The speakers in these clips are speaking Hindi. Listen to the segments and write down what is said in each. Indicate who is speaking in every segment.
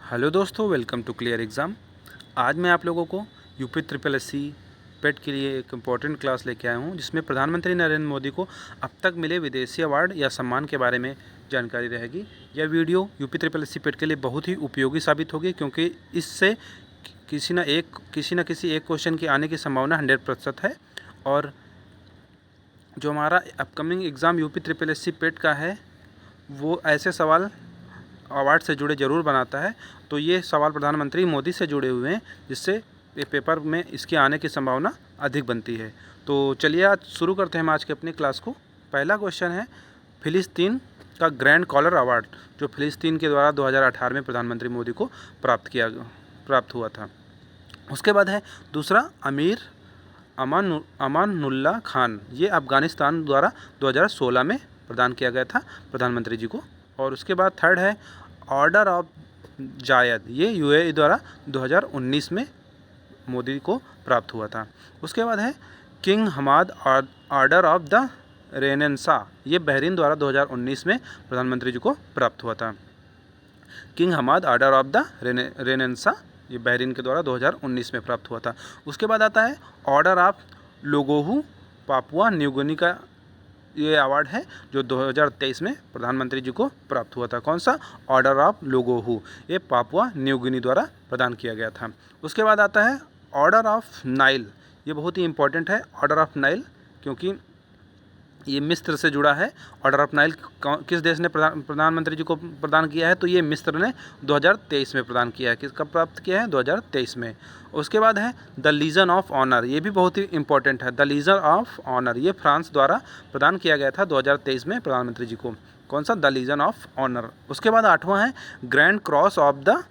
Speaker 1: हेलो दोस्तों, वेलकम टू क्लियर एग्ज़ाम। आज मैं आप लोगों को यूपी ट्रिपल एससी पेट के लिए एक इम्पॉर्टेंट क्लास लेके आया हूँ, जिसमें प्रधानमंत्री नरेंद्र मोदी को अब तक मिले विदेशी अवार्ड या सम्मान के बारे में जानकारी रहेगी। यह वीडियो यूपी ट्रिपल एससी पेट के लिए बहुत ही उपयोगी साबित होगी, क्योंकि इससे किसी न किसी एक क्वेश्चन के आने की संभावना 100% है। और जो हमारा upcoming exam UP triple SC पेट का है, वो ऐसे सवाल अवार्ड से जुड़े ज़रूर बनाता है। तो ये सवाल प्रधानमंत्री मोदी से जुड़े हुए हैं, जिससे ये पेपर में इसके आने की संभावना अधिक बनती है। तो चलिए आज शुरू करते हैं हम आज के अपनी क्लास को। पहला क्वेश्चन है फिलिस्तीन का ग्रैंड कॉलर अवार्ड, जो फिलिस्तीन के द्वारा 2018 में प्रधानमंत्री मोदी को प्राप्त हुआ था। उसके बाद है दूसरा अमीर अमानुल्लाह खान, ये अफ़गानिस्तान द्वारा 2016 में प्रदान किया गया था प्रधानमंत्री जी को। और उसके बाद थर्ड है ऑर्डर ऑफ जायद, ये यूएई द्वारा 2019 में मोदी को प्राप्त हुआ था। उसके बाद है king Hamad order of the renaissance, ये बहरीन द्वारा 2019 में प्रधानमंत्री जी को प्राप्त हुआ था। King Hamad order of the renaissance, ये बहरीन के द्वारा 2019 में प्राप्त हुआ था। उसके बाद आता है order of लोगोहू, Papua New Guinea का ये अवार्ड है, जो 2023 में प्रधानमंत्री जी को प्राप्त हुआ था। कौन सा? ऑर्डर ऑफ लोगोहू, ये पापुआ न्यू गिनी द्वारा प्रदान किया गया था। उसके बाद आता है ऑर्डर ऑफ नाइल, ये बहुत ही इंपॉर्टेंट है ऑर्डर ऑफ नाइल, क्योंकि ये मिस्र से जुड़ा है। ऑर्डर ऑफ नाइल किस देश ने प्रधानमंत्री जी को प्रदान किया है? तो ये मिस्र ने 2023 में प्रदान किया है। किसका प्राप्त किया है? 2023 में। उसके बाद है द लीजन ऑफ ऑनर, ये भी बहुत ही इंपॉर्टेंट है। द लीजन ऑफ ऑनर, ये फ्रांस द्वारा प्रदान किया गया था 2023 में प्रधानमंत्री जी को। कौन सा? The legion of honour. उसके बाद 8वां है grand cross of the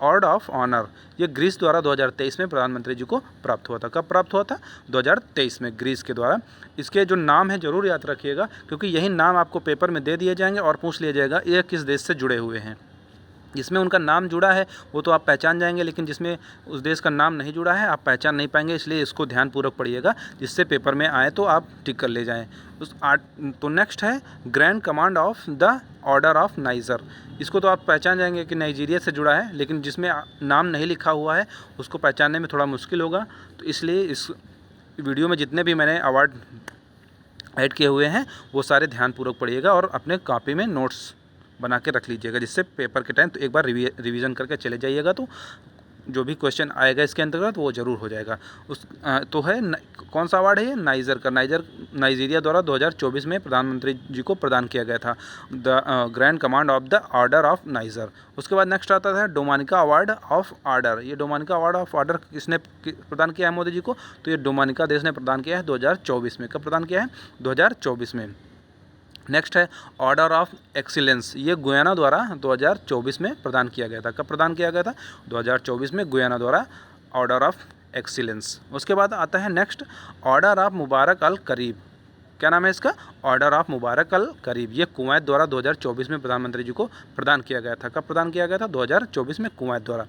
Speaker 1: order of honour, ये ग्रीस द्वारा 2023 में प्रधानमंत्री जी को प्राप्त हुआ था। कब प्राप्त हुआ था? 2023 में ग्रीस के द्वारा। इसके जो नाम है ज़रूर याद रखिएगा, क्योंकि यही नाम आपको पेपर में दे दिए जाएंगे और पूछ लिया जाएगा ये किस देश से जुड़े हुए हैं। जिसमें उनका नाम जुड़ा है वो तो आप पहचान जाएंगे, लेकिन जिसमें उस देश का नाम नहीं जुड़ा है आप पहचान नहीं पाएंगे, इसलिए इसको ध्यानपूर्वक पढ़िएगा, जिससे पेपर में आए तो आप टिक कर ले जाएं। तो नेक्स्ट है grand command of the order of niger, इसको तो आप पहचान जाएंगे कि नाइजीरिया से जुड़ा है, लेकिन जिसमें नाम नहीं लिखा हुआ है उसको पहचानने में थोड़ा मुश्किल होगा। तो इसलिए इस वीडियो में जितने भी मैंने अवार्ड ऐड किए हुए हैं वो सारे ध्यानपूर्वक पढ़िएगा और अपने कॉपी में नोट्स बना के रख लीजिएगा, जिससे पेपर के टाइम तो एक बार रिवीजन करके चले जाइएगा, तो जो भी क्वेश्चन आएगा इसके अंतर्गत वो ज़रूर हो जाएगा। तो है कौन सा अवार्ड है ये? नाइजर का। नाइजीरिया द्वारा 2024 में प्रधानमंत्री जी को प्रदान किया गया था, the grand command of the order of niger. उसके बाद नेक्स्ट आता है डोमिनिका अवार्ड ऑफ ऑर्डर, ये डोमिनिका अवार्ड ऑफ ऑर्डर किसने प्रदान किया है मोदी जी को? तो ये डोमिनिका देश ने प्रदान किया है 2024 में। कब प्रदान किया है? 2024 में। नेक्स्ट है ऑर्डर ऑफ एक्सीलेंस, ये गुयाना द्वारा 2024 में प्रदान किया गया था। कब प्रदान किया गया था? 2024 में गुयाना द्वारा ऑर्डर ऑफ एक्सीलेंस। उसके बाद आता है नेक्स्ट ऑर्डर ऑफ मुबारक अल करीब, क्या नाम है इसका? ऑर्डर ऑफ मुबारक अल करीब, ये कुवैत द्वारा 2024 में प्रधानमंत्री जी को प्रदान किया गया था। कब प्रदान किया गया था? 2024 में कुवैत द्वारा।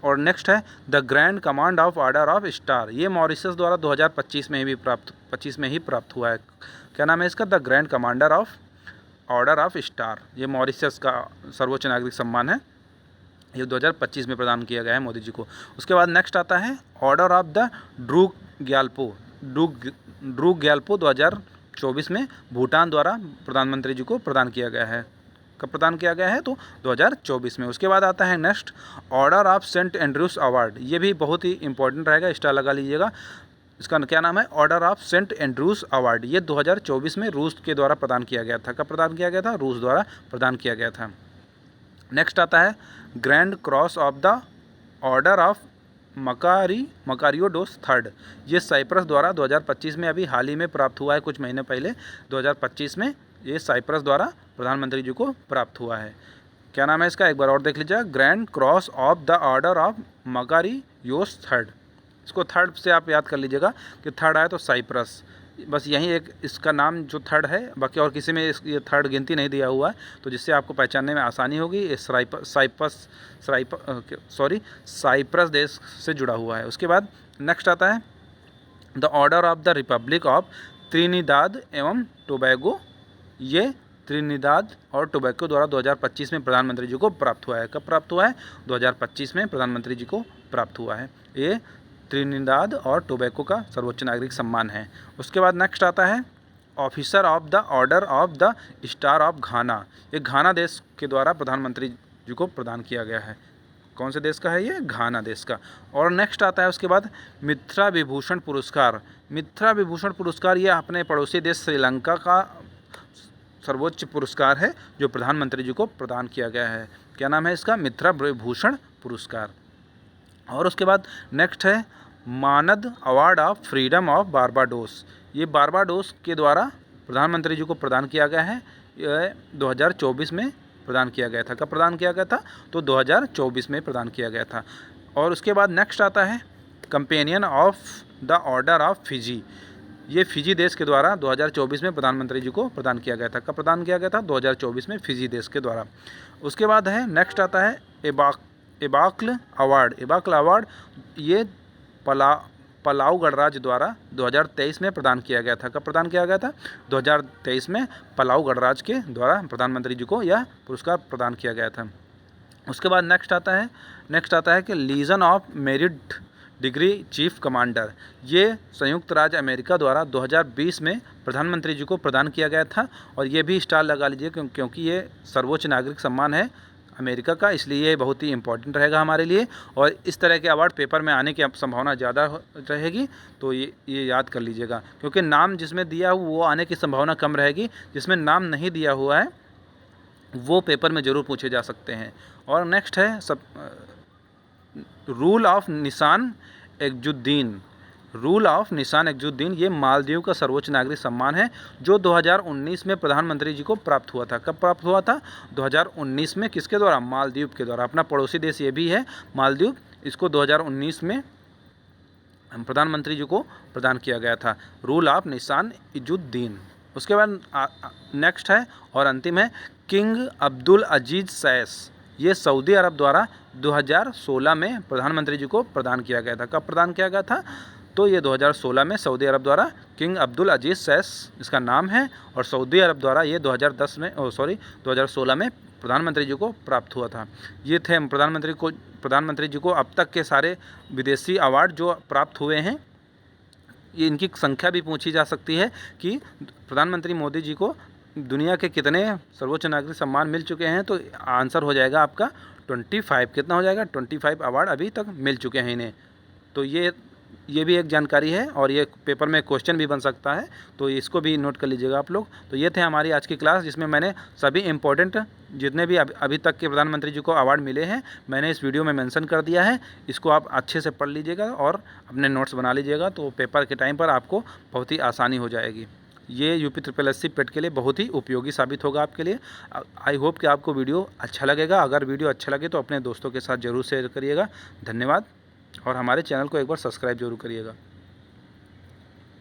Speaker 1: और नेक्स्ट है the grand command of order of star, ये मॉरिशस द्वारा 2025 में ही प्राप्त हुआ है। क्या नाम है इसका? The grand commander of order of star, ये मॉरिशस का सर्वोच्च नागरिक सम्मान है, ये 2025 में प्रदान किया गया है मोदी जी को। उसके बाद नेक्स्ट आता है order of the Druk Gyalpo 2024 में भूटान द्वारा प्रधानमंत्री जी को प्रदान किया गया है। कब प्रदान किया गया है? तो 2024 में। उसके बाद आता है next order of saint Andrews award, ये भी बहुत ही इंपॉर्टेंट रहेगा, स्टार लगा लीजिएगा। इसका क्या नाम है? Order of saint Andrews award, ये 2024 में रूस के द्वारा प्रदान किया गया था। कब प्रदान किया गया था? रूस द्वारा प्रदान किया गया था। नेक्स्ट आता है grand cross of the order of Makarios third, ये साइप्रस द्वारा 2025 में अभी हाल ही में प्राप्त हुआ है, कुछ महीने पहले 2025 में ये साइप्रस द्वारा प्रधानमंत्री जी को प्राप्त हुआ है। क्या नाम है इसका? एक बार और देख लीजिए, grand cross of the order of Makarios third. इसको थर्ड से आप याद कर लीजिएगा कि थर्ड आया तो साइप्रस, बस यही एक इसका नाम जो थर्ड है, बाकी और किसी में ये थर्ड गिनती नहीं दिया हुआ है, तो जिससे आपको पहचानने में आसानी होगी। ये साइप्रस देश से जुड़ा हुआ है। उसके बाद नेक्स्ट आता है the order of the Republic of Trinidad एवं टोबैगो, ये त्रिनिदाद और टोबैको द्वारा 2025 में प्रधानमंत्री जी को प्राप्त हुआ है। कब प्राप्त हुआ है? 2025 में प्रधानमंत्री जी को प्राप्त हुआ है। ये त्रिनिदाद और टोबैको का सर्वोच्च नागरिक सम्मान है। उसके बाद नेक्स्ट आता है officer of the order of the star of घाना। ये घाना देश के द्वारा प्रधानमंत्री जी को प्रदान किया गया है। कौन से देश का है ये? घाना देश का। और नेक्स्ट आता है उसके बाद मित्रा विभूषण पुरस्कार। मित्रा विभूषण पुरस्कार ये अपने पड़ोसी देश श्रीलंका का सर्वोच्च पुरस्कार है जो प्रधानमंत्री जी को प्रदान किया गया है। क्या नाम है इसका? मित्रा विभूषण पुरस्कार। और उसके बाद नेक्स्ट है मानद award of freedom of Barbados. ये बारबाडोस के द्वारा प्रधानमंत्री जी को प्रदान किया गया है। यह 2024 में प्रदान किया गया था। कब प्रदान किया गया था? तो 2024 में प्रदान किया गया था। और उसके बाद नेक्स्ट आता है companion of the order of Fiji. ये फिजी देश के द्वारा 2024 में प्रधानमंत्री जी को प्रदान किया गया था। कब प्रदान किया गया था? 2024 में फिजी देश के द्वारा। उसके बाद है नेक्स्ट आता है एबाक्ल अवार्ड। एबाक्ल अवार्ड ये पलाऊ गणराज्य द्वारा 2023 में प्रदान किया गया था। कब प्रदान किया गया था? 2023 में पलाऊ गणराज्य के द्वारा प्रधानमंत्री जी को यह पुरस्कार प्रदान किया गया था। उसके बाद नेक्स्ट आता है कि legion of merit degree chief commander. ये संयुक्त राज्य अमेरिका द्वारा 2020 में प्रधानमंत्री जी को प्रदान किया गया था। और ये भी स्टार लगा लीजिए क्योंकि ये सर्वोच्च नागरिक सम्मान है अमेरिका का, इसलिए ये बहुत ही इंपॉर्टेंट रहेगा हमारे लिए। और इस तरह के अवार्ड पेपर में आने की संभावना ज़्यादा रहेगी, तो ये याद कर लीजिएगा। क्योंकि नाम जिसमें दिया हुआ वो आने की संभावना कम रहेगी, जिसमें नाम नहीं दिया हुआ है वो पेपर में ज़रूर पूछे जा सकते हैं। और नेक्स्ट है रूल ऑफ निशान एजुद्दीन। रूल ऑफ निशान एजुद्दीन ये मालदीव का सर्वोच्च नागरिक सम्मान है जो 2019 में प्रधानमंत्री जी को प्राप्त हुआ था। कब प्राप्त हुआ था? 2019 में। किसके द्वारा? मालदीव के द्वारा। अपना पड़ोसी देश ये भी है मालदीव। इसको 2019 में प्रधानमंत्री जी को प्रदान किया गया था रूल ऑफ निशान एजुद्दीन। उसके बाद नेक्स्ट है और अंतिम है किंग अब्दुल अजीज़ सैस। ये सऊदी अरब द्वारा 2016 में प्रधानमंत्री जी को प्रदान किया गया था। कब प्रदान किया गया था? तो ये 2016 में सऊदी अरब द्वारा किंग अब्दुल अजीज़ सैस इसका नाम है। और सऊदी अरब द्वारा ये 2016 में प्रधानमंत्री जी को प्राप्त हुआ था। ये थे प्रधानमंत्री जी को अब तक के सारे विदेशी अवार्ड जो प्राप्त हुए हैं। ये इनकी संख्या भी पूछी जा सकती है कि प्रधानमंत्री मोदी जी को दुनिया के कितने सर्वोच्च नागरिक सम्मान मिल चुके हैं, तो आंसर हो जाएगा आपका 25। कितना हो जाएगा? 25 अवार्ड अभी तक मिल चुके हैं इन्हें। तो ये भी एक जानकारी है और ये पेपर में क्वेश्चन भी बन सकता है, तो इसको भी नोट कर लीजिएगा आप लोग। तो ये थे हमारी आज की क्लास, जिसमें मैंने सभी इम्पोर्टेंट जितने भी अभी तक के प्रधानमंत्री जी को अवार्ड मिले हैं मैंने इस वीडियो में मेंशन कर दिया है। इसको आप अच्छे से पढ़ लीजिएगा और अपने नोट्स बना लीजिएगा, तो पेपर के टाइम पर आपको बहुत ही आसानी हो जाएगी। ये UPSSC पेट के लिए बहुत ही उपयोगी साबित होगा आपके लिए। आई होप कि आपको वीडियो अच्छा लगेगा। अगर वीडियो अच्छा लगे तो अपने दोस्तों के साथ ज़रूर शेयर करिएगा। धन्यवाद। और हमारे चैनल को एक बार सब्सक्राइब जरूर करिएगा।